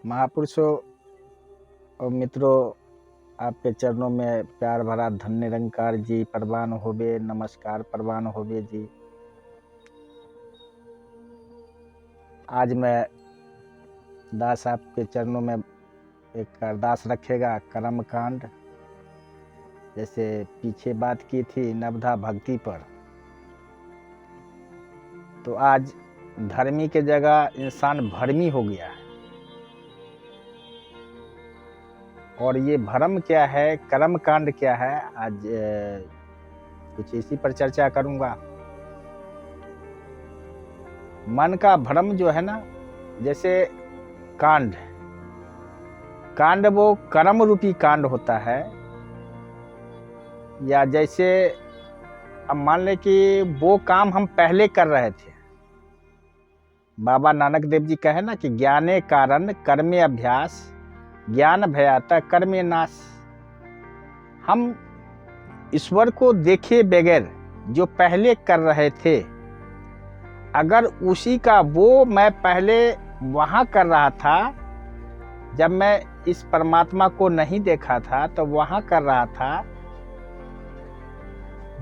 महापुरुषों और मित्रों, आपके चरणों में प्यार भरा धन्य निरंकार जी प्रवान होवे, नमस्कार प्रवान होवे जी। आज मैं दास आपके चरणों में एक अरदास रखेगा कर्म कांड। जैसे पीछे बात की थी नवधा भक्ति पर, तो आज धर्मी के जगह इंसान भर्मी हो गया है। और ये भरम क्या है, कर्म कांड क्या है, आज कुछ इसी पर चर्चा करूंगा। मन का भ्रम जो है ना, जैसे कांड वो कर्म रूपी कांड होता है। या जैसे अब मान ले कि वो काम हम पहले कर रहे थे। बाबा नानक देव जी कहे ना कि ज्ञाने कारण कर्मे अभ्यास, ज्ञान भयाता कर्मे नाश। हम ईश्वर को देखे बगैर जो पहले कर रहे थे, अगर उसी का वो मैं पहले वहां कर रहा था, जब मैं इस परमात्मा को नहीं देखा था तो वहां कर रहा था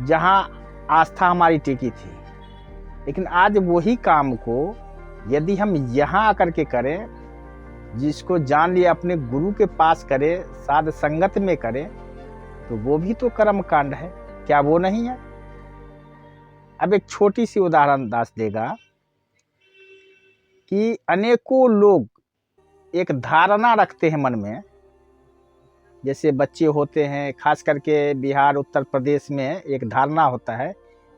जहां आस्था हमारी टिकी थी। लेकिन आज वही काम को यदि हम यहाँ आकर के करें, जिसको जान लिया अपने गुरु के पास करें, साध संगत में करें, तो वो भी तो कर्म कांड है। क्या वो नहीं है? अब एक छोटी सी उदाहरण दास देगा कि अनेकों लोग एक धारणा रखते हैं मन में। जैसे बच्चे होते हैं, खास करके बिहार उत्तर प्रदेश में एक धारणा होता है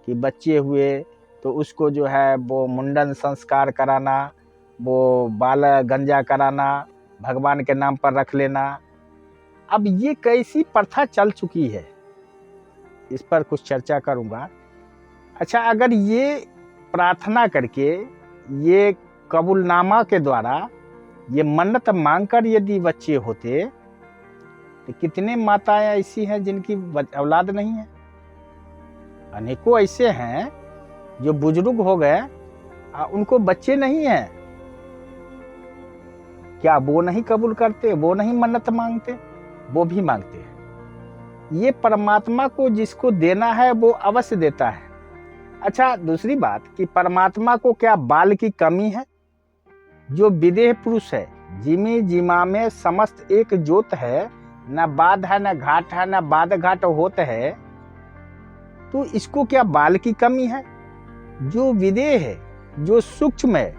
कि बच्चे हुए तो उसको जो है वो मुंडन संस्कार कराना, वो बाल गंजा कराना, भगवान के नाम पर रख लेना। अब ये कैसी प्रथा चल चुकी है, इस पर कुछ चर्चा करूंगा। अच्छा, अगर ये प्रार्थना करके, ये कबूलनामा के द्वारा, ये मन्नत मांगकर यदि बच्चे होते, तो कितने माताएं ऐसी हैं जिनकी औलाद नहीं है। अनेकों ऐसे हैं जो बुजुर्ग हो गए, उनको बच्चे नहीं हैं। क्या वो नहीं कबूल करते? वो नहीं मन्नत मांगते? वो भी मांगते हैं। ये परमात्मा को जिसको देना है वो अवश्य देता है। अच्छा, दूसरी बात कि परमात्मा को क्या बाल की कमी है? जो विदेह पुरुष है, जिमी जिमा में समस्त एक ज्योत है, न बाध है, न घाट है, न बाध घाट होत है, तो इसको क्या बाल की कमी है? जो विदेह है, जो सूक्ष्म है,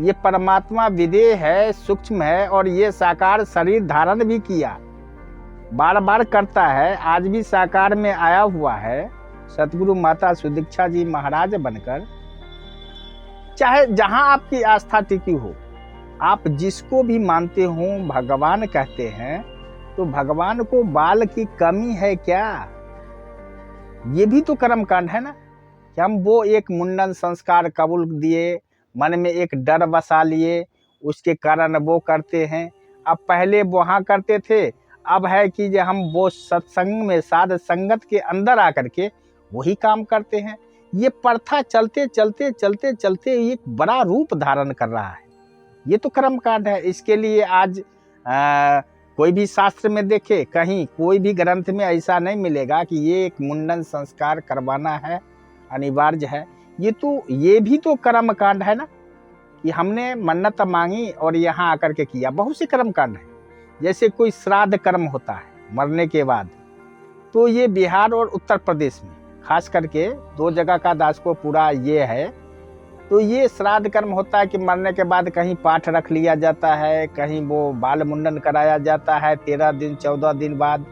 ये परमात्मा विदेह है, सूक्ष्म है, और ये साकार शरीर धारण भी किया, बार बार करता है, आज भी साकार में आया हुआ है, सतगुरु माता सुदीक्षा जी महाराज बनकर। चाहे जहां आपकी आस्था टिकी हो, आप जिसको भी मानते हो भगवान कहते हैं, तो भगवान को बाल की कमी है क्या? ये भी तो कर्म कांड है ना, कि हम वो एक मुंडन संस्कार कबूल दिए, मन में एक डर बसा लिए, उसके कारण वो करते हैं। अब पहले वहां करते थे, अब है कि जो हम वो सत्संग में, साध संगत के अंदर आकर के वही काम करते हैं। ये प्रथा चलते चलते चलते चलते एक बड़ा रूप धारण कर रहा है। ये तो कर्म कांड है। इसके लिए आज कोई भी शास्त्र में देखे, कहीं कोई भी ग्रंथ में ऐसा नहीं मिलेगा कि ये एक मुंडन संस्कार करवाना है, अनिवार्य है। ये भी तो कर्म कांड है ना, कि हमने मन्नत मांगी और यहाँ आकर के किया। बहुत से कर्म कांड है। जैसे कोई श्राद्ध कर्म होता है मरने के बाद, तो ये बिहार और उत्तर प्रदेश में खास करके 2 जगह का दास को पूरा ये है। तो ये श्राद्ध कर्म होता है कि मरने के बाद कहीं पाठ रख लिया जाता है, कहीं वो बाल मुंडन कराया जाता है 13 दिन 14 दिन बाद।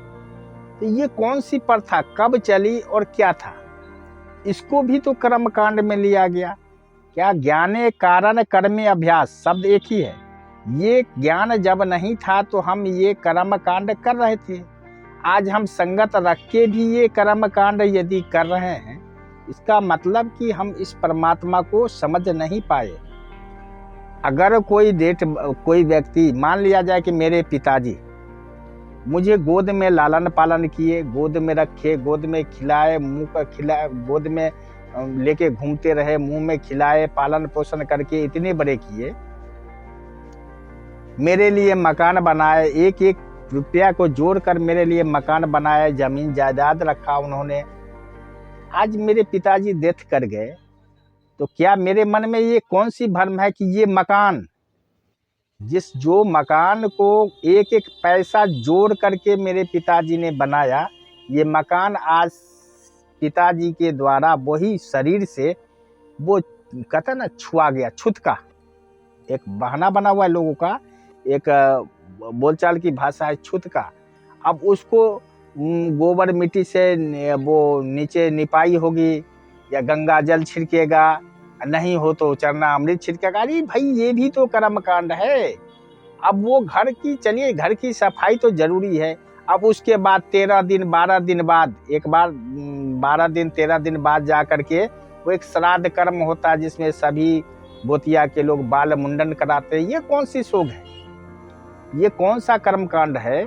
तो ये कौन सी प्रथा कब चली और क्या था? इसको भी तो कर्म कांड में लिया गया। क्या ज्ञाने कारण कर्मे अभ्यास, शब्द एक ही है। ये ज्ञान जब नहीं था तो हम ये कर्म कांड कर रहे थे। आज हम संगत रख के भी ये कर्म कांड यदि कर रहे हैं, इसका मतलब कि हम इस परमात्मा को समझ नहीं पाए। अगर कोई व्यक्ति, मान लिया जाए कि मेरे पिताजी मुझे गोद में लालन पालन किए, गोद में रखे, गोद में खिलाए, मुंह पर खिलाए, गोद में लेके घूमते रहे, मुंह में खिलाए, पालन पोषण करके इतने बड़े किए। मेरे लिए मकान बनाए, एक एक रुपया को जोड़कर मेरे लिए मकान बनाए, जमीन जायदाद रखा उन्होंने। आज मेरे पिताजी डेथ कर गए, तो क्या मेरे मन में ये कौन सी भ्रम है कि ये मकान, जो मकान को एक एक पैसा जोड़ करके मेरे पिताजी ने बनाया, ये मकान आज पिताजी के द्वारा वही शरीर से वो कहता ना छुआ गया, छुतका, एक बहाना बना हुआ है लोगों का, एक बोलचाल की भाषा है छुतका। अब उसको गोबर मिट्टी से वो नीचे निपाई होगी, या गंगा जल छिड़केगा, नहीं हो तो चरना अमृत छिड़केगा। अरे भाई ये भी तो कर्म कांड है। अब वो घर की, चलिए घर की सफाई तो जरूरी है, अब उसके बाद 13 दिन 12 दिन बाद, एक बार 12 दिन 13 दिन बाद जा करके वो एक श्राद्ध कर्म होता है, जिसमें सभी बोतिया के लोग बाल मुंडन कराते हैं। ये कौन सी सोग है, ये कौन सा कर्म कांड है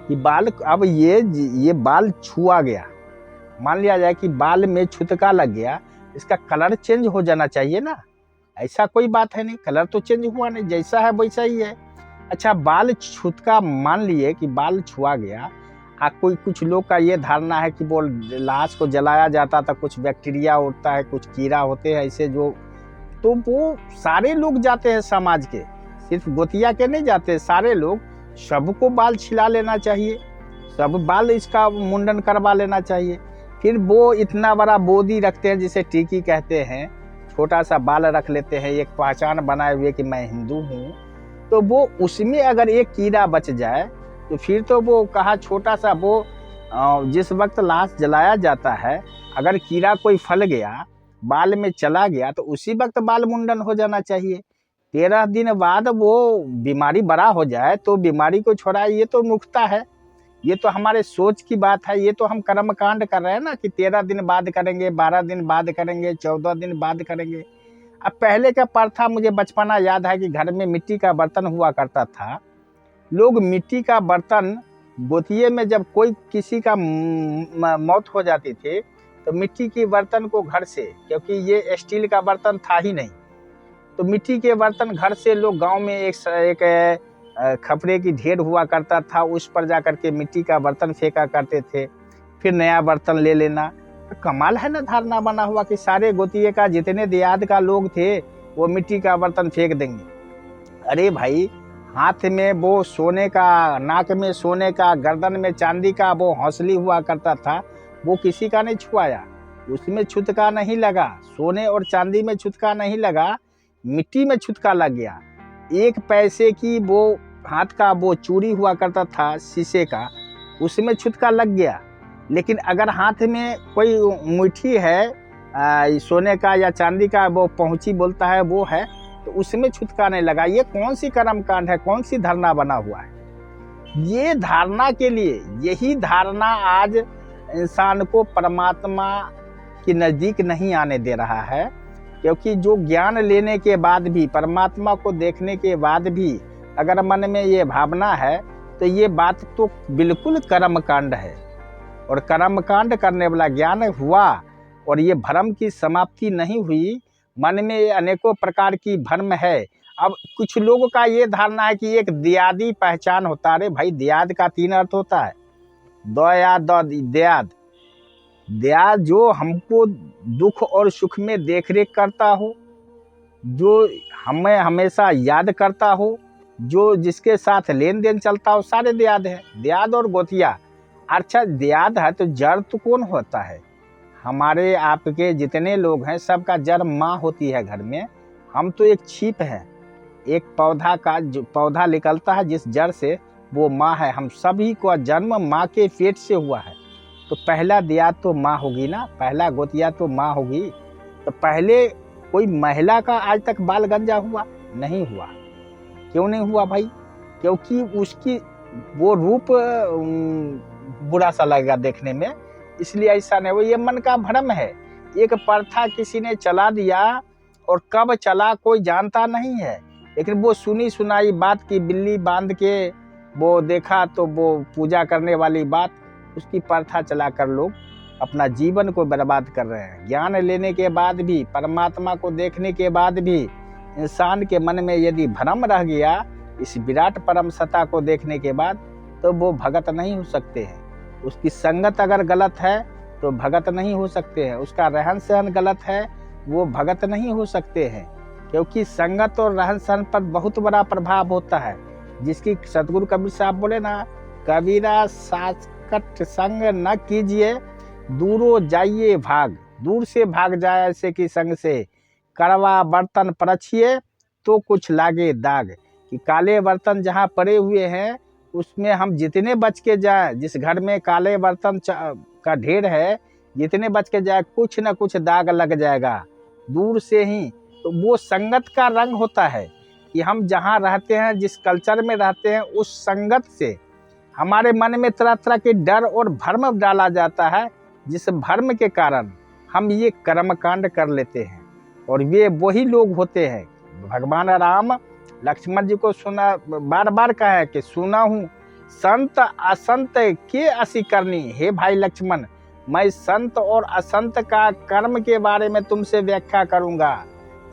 कि बाल, अब ये बाल छुआ गया, मान लिया जाए कि बाल में छुतका लग गया, इसका कलर चेंज हो जाना चाहिए ना, ऐसा कोई बात है नहीं, कलर तो चेंज हुआ नहीं, जैसा है वैसा ही है। अच्छा बाल छुतका, मान लिए कि बाल छुआ गया, कुछ लोग का ये धारणा है कि वो लाश को जलाया जाता था, कुछ बैक्टीरिया उठता है, कुछ कीड़ा होते हैं ऐसे जो, तो वो सारे लोग जाते हैं समाज के, सिर्फ गोतिया के नहीं जाते, सारे लोग, सबको बाल छिला लेना चाहिए, सब बाल इसका मुंडन करवा लेना चाहिए। फिर वो इतना बड़ा बोदी रखते हैं जिसे टीकी कहते हैं, छोटा सा बाल रख लेते हैं, एक पहचान बनाए हुए कि मैं हिंदू हूँ। तो वो उसमें अगर एक कीड़ा बच जाए तो फिर तो वो कहा छोटा सा, वो जिस वक्त लाश जलाया जाता है, अगर कीड़ा कोई फल गया, बाल में चला गया, तो उसी वक्त बाल मुंडन हो जाना चाहिए। 13 दिन बाद वो बीमारी बड़ा हो जाए तो बीमारी को छोड़ाए, ये तो मुख्यता है, ये तो हमारे सोच की बात है, ये तो हम कर्म कांड कर रहे हैं ना कि 13 दिन बाद करेंगे, 12 दिन बाद करेंगे, 14 दिन बाद करेंगे। अब पहले का प्रथा, मुझे बचपना याद है कि घर में मिट्टी का बर्तन हुआ करता था, लोग मिट्टी का बर्तन, गोतिये में जब कोई किसी का मौत हो जाती थी तो मिट्टी के बर्तन को घर से, क्योंकि ये स्टील का बर्तन था ही नहीं, तो मिट्टी के बर्तन घर से लोग, गांव में एक खपड़े की ढेर हुआ करता था, उस पर जा करके मिट्टी का बर्तन फेंका करते थे, फिर नया बर्तन ले लेना। कमाल है ना धारणा बना हुआ कि सारे गोतिये का, जितने देहात का लोग थे वो मिट्टी का बर्तन फेंक देंगे। अरे भाई, हाथ में वो सोने का, नाक में सोने का, गर्दन में चांदी का वो हौसली हुआ करता था, वो किसी का नहीं छुआया, उसमें छुतका नहीं लगा, सोने और चांदी में छुतका नहीं लगा, मिट्टी में छुतका लग गया। 1 पैसे की वो हाथ का वो चूड़ी हुआ करता था शीशे का, उसमें छुतका लग गया। लेकिन अगर हाथ में कोई मुट्ठी है सोने का या चांदी का, वो पहुंची बोलता है वो है, तो उसमें छुतका नहीं लगा। ये कौन सी कर्म कांड है, कौन सी धारणा बना हुआ है। ये धारणा के लिए, यही धारणा आज इंसान को परमात्मा के नज़दीक नहीं आने दे रहा है, क्योंकि जो ज्ञान लेने के बाद भी, परमात्मा को देखने के बाद भी अगर मन में ये भावना है, तो ये बात तो बिल्कुल कर्म कांड है, और कर्म कांड करने वाला ज्ञान हुआ और ये भ्रम की समाप्ति नहीं हुई, मन में अनेकों प्रकार की भ्रम है। अब कुछ लोगों का ये धारणा है कि एक दियादी पहचान होता है। अरे भाई, दियाद का 3 अर्थ होता है, दियाद, दियाद जो हमको दुख और सुख में देखरेख करता हो, जो हमें हमेशा याद करता हो, जो जिसके साथ लेन देन चलता हो, सारे दियाद है, दियाद और गोतिया। अच्छा दियाद है तो जड़ तो कौन होता है, हमारे आपके जितने लोग हैं सबका जड़ माँ होती है घर में। हम तो एक छीप है, एक पौधा का जो पौधा निकलता है जिस जड़ से, वो माँ है। हम सभी को जन्म माँ के पेट से हुआ है, तो पहला दियाद तो माँ होगी ना, पहला गोतिया तो माँ होगी। तो पहले कोई महिला का आज तक बाल गंजा हुआ नहीं हुआ। क्यों नहीं हुआ भाई? क्योंकि उसकी वो रूप बुरा सा लगेगा देखने में, इसलिए ऐसा नहीं। वो ये मन का भ्रम है, एक प्रथा किसी ने चला दिया और कब चला कोई जानता नहीं है, लेकिन वो सुनी सुनाई बात की बिल्ली बांध के वो देखा तो वो पूजा करने वाली बात, उसकी प्रथा चलाकर लोग अपना जीवन को बर्बाद कर रहे हैं। ज्ञान लेने के बाद भी, परमात्मा को देखने के बाद भी इंसान के मन में यदि भ्रम रह गया, इस विराट परम सत्ता को देखने के बाद तो वो भगत नहीं हो सकते हैं। उसकी संगत अगर गलत है तो भगत नहीं हो सकते हैं। उसका रहन सहन गलत है, वो भगत नहीं हो सकते हैं। क्योंकि संगत और रहन सहन पर बहुत बड़ा प्रभाव होता है। जिसकी सतगुरु कबीर साहब बोले ना, कबीरा साकट संग न कीजिए, दूरो जाइए भाग। दूर से भाग जाए ऐसे की संग से, कड़वा बर्तन परछिए तो कुछ लागे दाग। कि काले बर्तन जहाँ पड़े हुए हैं उसमें हम जितने बच के जाए, जिस घर में काले बर्तन का ढेर है, जितने बच के जाए कुछ ना कुछ दाग लग जाएगा दूर से ही। तो वो संगत का रंग होता है कि हम जहाँ रहते हैं, जिस कल्चर में रहते हैं, उस संगत से हमारे मन में तरह तरह के डर और भ्रम डाला जाता है, जिस भ्रम के कारण हम ये कर्मकांड कर लेते हैं। और ये वही लोग होते हैं। भगवान राम लक्ष्मण जी को सुना, बार बार कहा है कि सुना हूँ संत असंत के असी करनी। हे भाई लक्ष्मण, मैं संत और असंत का कर्म के बारे में तुमसे व्याख्या करूंगा।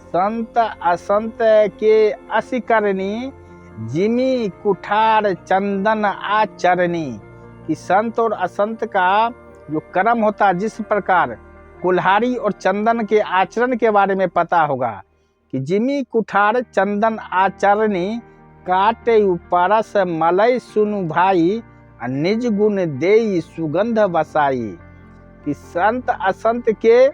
संत असंत के असी करनी, जिमी कुठार चंदन आचरणी। कि संत और असंत का जो कर्म होता है, जिस प्रकार कुल्हाड़ी और चंदन के आचरण के बारे में पता होगा कि जिमी कुठार चंदन आचरणी, काटे परस मलय सुनु भाई, निज गुण देई सुगंध बसाई। कि संत असंत के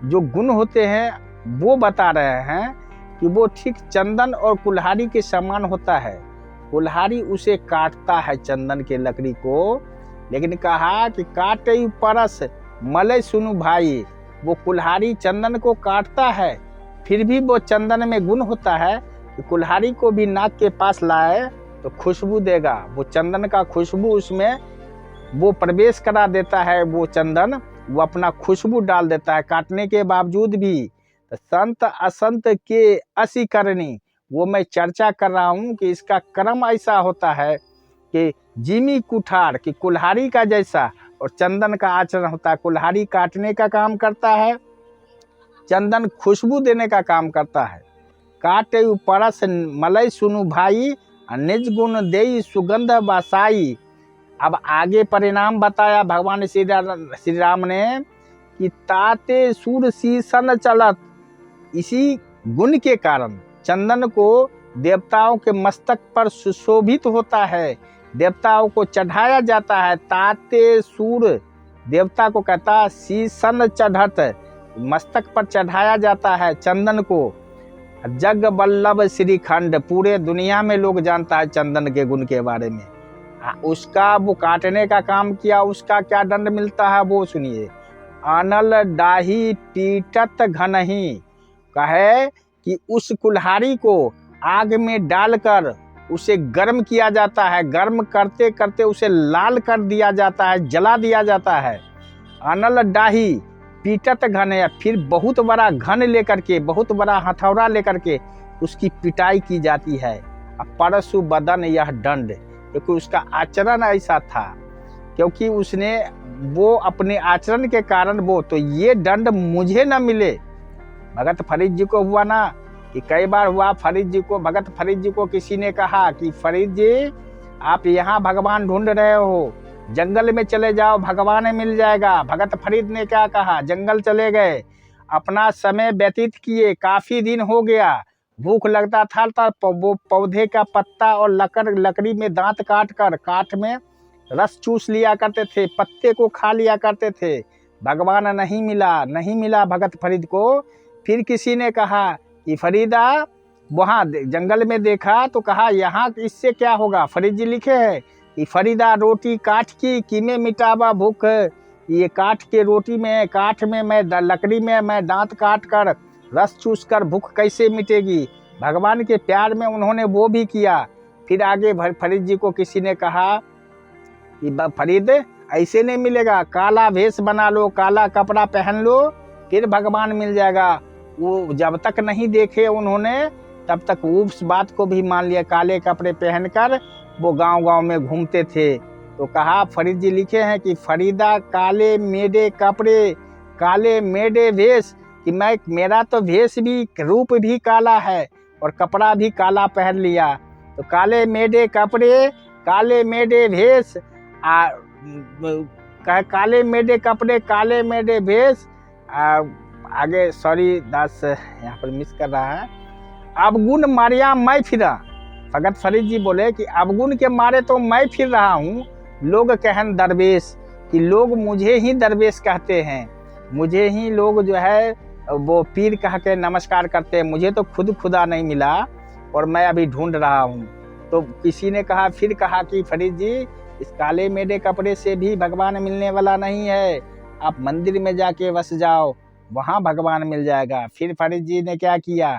जो गुण होते हैं वो बता रहे हैं कि वो ठीक चंदन और कुल्हाड़ी के समान होता है। कुल्हाड़ी उसे काटता है चंदन के लकड़ी को, लेकिन कहा कि काटे परस मलय सुनु भाई, वो कुल्हाड़ी चंदन को काटता है, फिर भी वो चंदन में गुण होता है कि कुल्हाड़ी को भी नाक के पास लाए तो खुशबू देगा। वो चंदन का खुशबू उसमें वो प्रवेश करा देता है। वो चंदन वो अपना खुशबू डाल देता है काटने के बावजूद भी। तो संत असंत के असी करनी, वो मैं चर्चा कर रहा हूँ कि इसका कर्म ऐसा होता है कि जिमी कुठार, कि कुल्हाड़ी का जैसा, और चंदन का आचरण होता है। कुल्हाड़ी काटने का काम करता है, चंदन खुशबू देने का काम करता है। काटे परस मलय सुनु भाई, निज गुण देई सुगंध बसाई। अब आगे परिणाम बताया भगवान श्री राम ने कि ताते सूर सीसन चलत। इसी गुण के कारण चंदन को देवताओं के मस्तक पर सुशोभित होता है, देवताओं को चढ़ाया जाता है। ताते सूर देवता को कहता है, सीसन चढ़त, मस्तक पर चढ़ाया जाता है चंदन को। जग बल्लभ श्रीखंड, पूरे दुनिया में लोग जानता है चंदन के गुण के बारे में। उसका वो काटने का काम किया, उसका क्या दंड मिलता है वो सुनिए। अनल डाही पीटत घनही, कहे कि उस कुल्हाड़ी को आग में डालकर उसे गर्म किया जाता है, गर्म करते करते उसे लाल कर दिया जाता है, जला दिया जाता है। अनल डाही पीटत घन, या फिर बहुत बड़ा घन लेकर के, बहुत बड़ा हथौड़ा लेकर के उसकी पिटाई की जाती है। परशु बदन यह दंड, क्योंकि उसका आचरण ऐसा था, क्योंकि उसने वो अपने आचरण के कारण वो, तो ये दंड मुझे न मिले। भगत फरीद जी को हुआ ना, कि कई बार हुआ फरीद जी को, भगत फरीद जी को किसी ने कहा कि फरीद जी आप यहाँ भगवान ढूंढ रहे हो, जंगल में चले जाओ, भगवान मिल जाएगा। भगत फरीद ने क्या कहा, जंगल चले गए, अपना समय व्यतीत किए, काफी दिन हो गया, भूख लगता था तो वो पौधे का पत्ता और लकड़ी में दांत काट कर काठ में रस चूस लिया करते थे, पत्ते को खा लिया करते थे। भगवान नहीं मिला भगत फरीद को। फिर किसी ने कहा कि फरीदा, वहाँ जंगल में देखा तो कहा यहाँ इससे क्या होगा। फरीद जी लिखे हैं कि फरीदा रोटी काठ की कीमे मिटावा भूख, ये काठ के रोटी में, काठ में मैं, लकड़ी में मैं दांत काट कर रस चूस कर भूख कैसे मिटेगी। भगवान के प्यार में उन्होंने वो भी किया। फिर आगे फरीद जी को किसी ने कहा कि फरीद ऐसे नहीं मिलेगा, काला भेष बना लो, काला कपड़ा पहन लो, फिर भगवान मिल जाएगा। वो जब तक नहीं देखे उन्होंने, तब तक उस बात को भी मान लिया। काले कपड़े पहनकर वो गांव-गांव में घूमते थे। तो कहा, फरीद जी लिखे हैं कि फरीदा काले मेरे कपड़े, काले मेरे भेष, कि मेरा तो भेष भी, रूप भी काला है और कपड़ा भी काला पहन लिया। तो काले मेढे कपड़े काले मेढे भेष, काले मेढे कपड़े काले मेढे भेष, आगे सॉरी दास यहाँ पर मिस कर रहा है। अवगुण मारिया मैं फिरा, भगत फरीद जी बोले कि अवगुण के मारे तो मैं फिर रहा हूँ, लोग कहन दरवेश, कि लोग मुझे ही दरवेश कहते हैं, मुझे ही लोग जो है वो पीर कह के नमस्कार करते हैं, मुझे तो खुद खुदा नहीं मिला और मैं अभी ढूंढ रहा हूँ। तो किसी ने कहा, फिर कहा कि फरीद जी इस काले मेढे कपड़े से भी भगवान मिलने वाला नहीं है, आप मंदिर में जाके बस जाओ, वहाँ भगवान मिल जाएगा। फिर फरीद जी ने क्या किया,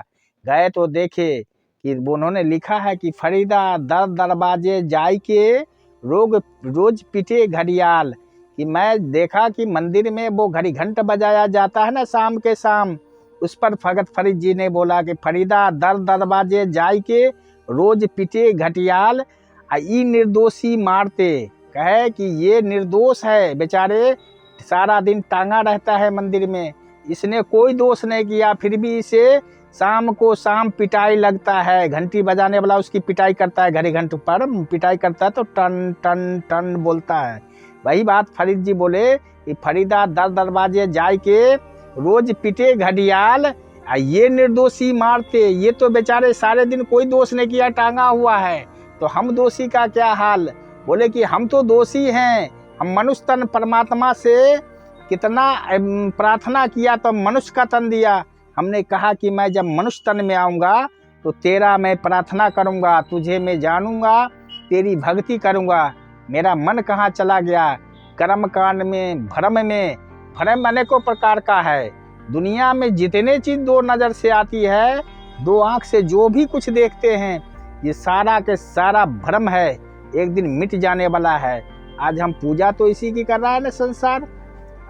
गए तो देखे कि उन्होंने लिखा है कि फरीदा दर दरवाजे जाय के रोज पिटे घड़ियाल, कि मैं देखा कि मंदिर में वो घड़ी घंट बजाया जाता है ना शाम के शाम, उस पर भगत फरीद जी ने बोला कि फरीदा दर दरवाजे जाय के रोज पिटे घटियाल, ई निर्दोषी मारते, कहे कि ये निर्दोष है बेचारे, सारा दिन टांगा रहता है मंदिर में, इसने कोई दोष नहीं किया, फिर भी इसे शाम को शाम पिटाई लगता है, घंटी बजाने वाला उसकी पिटाई करता है, घड़ी घंट पर पिटाई करता है तो टन टन टन बोलता है। वही बात फरीद जी बोले कि फरीदा दर दरवाजे जाय के रोज पिटे घड़ियाल, ये निर्दोषी मारते, ये तो बेचारे सारे दिन कोई दोष नहीं किया, टांगा हुआ है, तो हम दोषी का क्या हाल। बोले कि हम तो दोषी हैं, हम मनुष्य तन परमात्मा से कितना प्रार्थना किया तो मनुष्य का तन दिया, हमने कहा कि मैं जब मनुष्य तन में आऊँगा तो तेरा मैं प्रार्थना करूँगा, तुझे मैं जानूँगा, तेरी भक्ति करूँगा, मेरा मन कहाँ चला गया, कर्म कांड में भ्रम अनेकों प्रकार का है, दुनिया में जितने चीज़ दो नज़र से आती है, दो आँख से जो भी कुछ देखते हैं, ये सारा के सारा भ्रम है, एक दिन मिट जाने वाला है। आज हम पूजा तो इसी की कर रहा है ना संसार,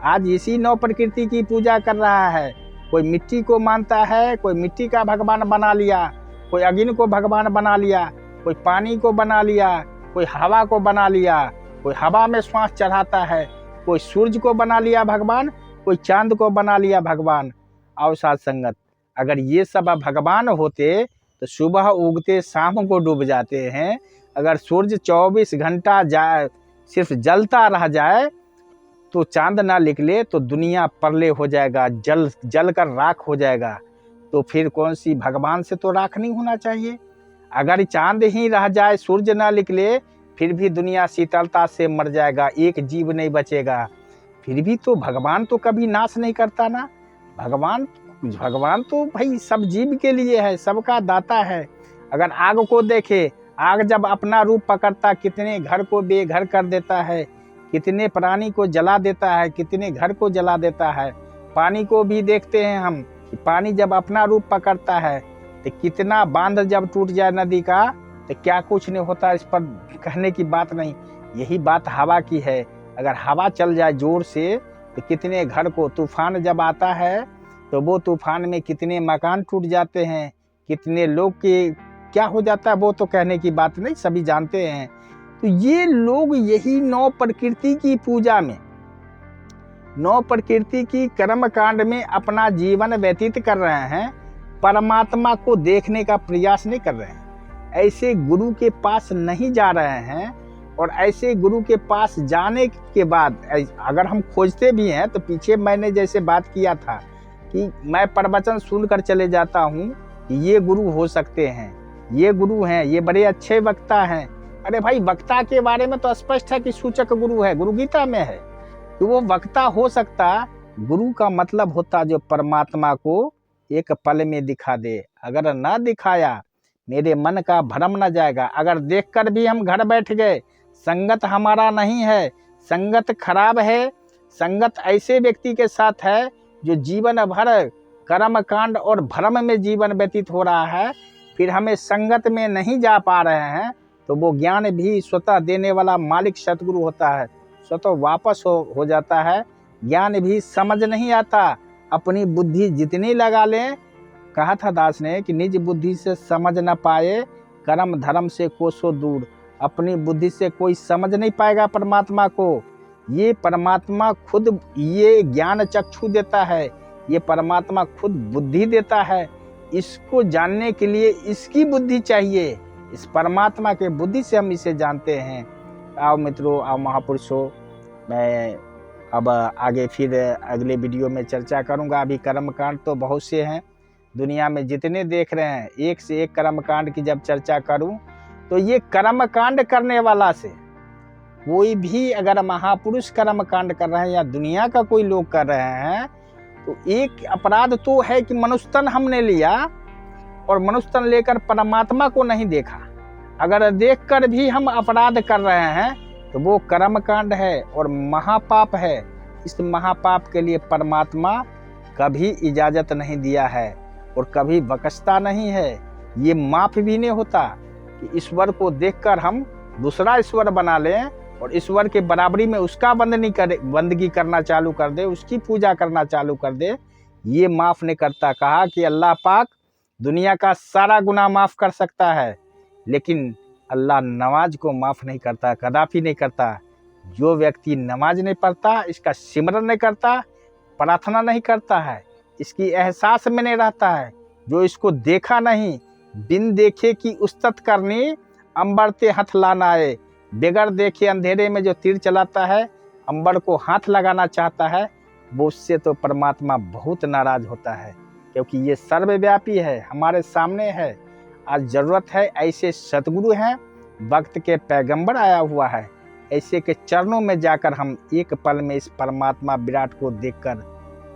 आज इसी नौ प्रकृति की पूजा कर रहा है, कोई मिट्टी को मानता है, कोई मिट्टी का भगवान बना लिया, कोई अग्नि को भगवान बना लिया, कोई पानी को बना लिया, कोई हवा को बना लिया, कोई हवा में श्वास चढ़ाता है, कोई सूर्य को बना लिया भगवान, कोई चांद को बना लिया भगवान। और साथ संगत, अगर ये सब भगवान होते तो सुबह उगते शाम को डूब जाते हैं, अगर सूर्य 24 घंटा सिर्फ जलता रह जाए तो चांद ना निकले तो दुनिया परले हो जाएगा, जल कर राख हो जाएगा, तो फिर कौन सी भगवान से तो राख नहीं होना चाहिए। अगर चांद ही रह जाए, सूर्य ना निकले, फिर भी दुनिया शीतलता से मर जाएगा, एक जीव नहीं बचेगा, फिर भी तो भगवान तो कभी नाश नहीं करता ना। भगवान तो भाई सब जीव के लिए है, सबका दाता है। अगर आग को देखे, आग जब अपना रूप पकड़ता कितने घर को बेघर कर देता है, कितने प्राणी को जला देता है, कितने घर को जला देता है। पानी को भी देखते हैं हम, पानी जब अपना रूप पकड़ता है तो कितना बांध जब टूट जाए नदी का तो क्या कुछ नहीं होता, इस पर कहने की बात नहीं। यही बात हवा की है, अगर हवा चल जाए जोर से तो कितने घर को, तूफान जब आता है तो वो तूफान में कितने मकान टूट जाते हैं, कितने लोग के क्या हो जाता है, वो तो कहने की बात नहीं, सभी जानते हैं। तो ये लोग यही नौ प्रकृति की पूजा में, नौ प्रकृति की कर्म कांड में अपना जीवन व्यतीत कर रहे हैं, परमात्मा को देखने का प्रयास नहीं कर रहे हैं, ऐसे गुरु के पास नहीं जा रहे हैं। और ऐसे गुरु के पास जाने के बाद अगर हम खोजते भी हैं तो पीछे मैंने जैसे बात किया था कि मैं प्रवचन सुनकर चले जाता हूँ कि ये गुरु हो सकते हैं, ये गुरु हैं, ये बड़े अच्छे वक्ता हैं। अरे भाई, वक्ता के बारे में तो स्पष्ट है कि सूचक गुरु है, गुरु गीता में है कि वो वक्ता हो सकता। गुरु का मतलब होता जो परमात्मा को एक पल में दिखा दे, अगर ना दिखाया मेरे मन का भ्रम न जाएगा। अगर देखकर भी हम घर बैठ गए, संगत हमारा नहीं है, संगत खराब है, संगत ऐसे व्यक्ति के साथ है जो जीवन भर कर्म कांड और भ्रम में जीवन व्यतीत हो रहा है, फिर हमें संगत में नहीं जा पा रहे हैं, तो वो ज्ञान भी स्वतः देने वाला मालिक सतगुरु होता है, स्वतः वापस हो जाता है। ज्ञान भी समझ नहीं आता, अपनी बुद्धि जितनी लगा लें, कहा था दास ने कि निज बुद्धि से समझ न पाए, कर्म धर्म से कोसों दूर। अपनी बुद्धि से कोई समझ नहीं पाएगा परमात्मा को। ये परमात्मा खुद ये ज्ञान चक्षु देता है, ये परमात्मा खुद बुद्धि देता है। इसको जानने के लिए इसकी बुद्धि चाहिए, इस परमात्मा के बुद्धि से हम इसे जानते हैं। आओ मित्रों, आओ महापुरुषों, मैं अब आगे फिर अगले वीडियो में चर्चा करूंगा। अभी कर्मकांड तो बहुत से हैं दुनिया में, जितने देख रहे हैं, एक से एक कर्मकांड की जब चर्चा करूं तो ये कर्मकांड करने वाला से कोई भी अगर महापुरुष कर्मकांड कर रहे हैं या दुनिया का कोई लोग कर रहे हैं तो एक अपराध तो है कि मनुष्य तन हमने लिया और मनुष्य तन लेकर परमात्मा को नहीं देखा। अगर देखकर भी हम अपराध कर रहे हैं तो वो कर्मकांड है और महापाप है। इस महापाप के लिए परमात्मा कभी इजाजत नहीं दिया है और कभी बख्शता नहीं है। ये माफ भी नहीं होता कि ईश्वर को देखकर हम दूसरा ईश्वर बना लें और ईश्वर के बराबरी में उसका बंदगी करना चालू कर दे, उसकी पूजा करना चालू कर दे। ये माफ नहीं करता। कहा कि अल्लाह पाक दुनिया का सारा गुनाह माफ कर सकता है, लेकिन अल्लाह नमाज को माफ नहीं करता, कदापि नहीं करता। जो व्यक्ति नमाज नहीं पढ़ता, इसका सिमरन नहीं करता, प्रार्थना नहीं करता है, इसकी एहसास में नहीं रहता है, जो इसको देखा नहीं, बिन देखे की उस्तत करनी, अंबरते हाथ लाना है, बगैर देखे अंधेरे में जो तीर चलाता है, अंबर को हाथ लगाना चाहता है, वो उससे तो परमात्मा बहुत नाराज होता है, क्योंकि ये सर्वव्यापी है, हमारे सामने है। आज जरूरत है ऐसे सतगुरु हैं, वक्त के पैगंबर आया हुआ है, ऐसे के चरणों में जाकर हम एक पल में इस परमात्मा विराट को देखकर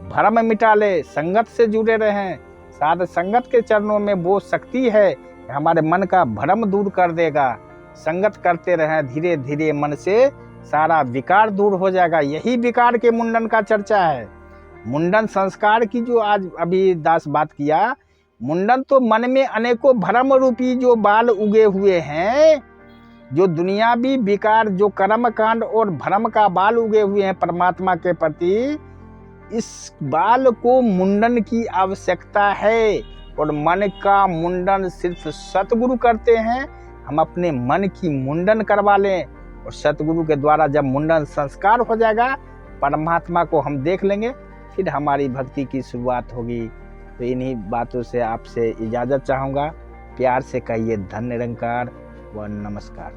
भ्रम मिटा ले, संगत से जुड़े रहें। साध संगत के चरणों में वो शक्ति है, हमारे मन का भ्रम दूर कर देगा। संगत करते रहें, धीरे धीरे मन से सारा विकार दूर हो जाएगा। यही विकार के मुंडन का चर्चा है। मुंडन संस्कार की जो आज अभी दास बात किया, मुंडन तो मन में अनेकों भ्रम रूपी जो बाल उगे हुए हैं, जो दुनियावी विकार, जो कर्म कांड और भ्रम का बाल उगे हुए हैं परमात्मा के प्रति, इस बाल को मुंडन की आवश्यकता है। और मन का मुंडन सिर्फ सतगुरु करते हैं। हम अपने मन की मुंडन करवा लें और सतगुरु के द्वारा जब मुंडन संस्कार हो जाएगा, परमात्मा को हम देख लेंगे, फिर हमारी भक्ति की शुरुआत होगी। तो इन्हीं बातों से आपसे इजाज़त चाहूँगा। प्यार से कहिए धन्य निरंकार व नमस्कार।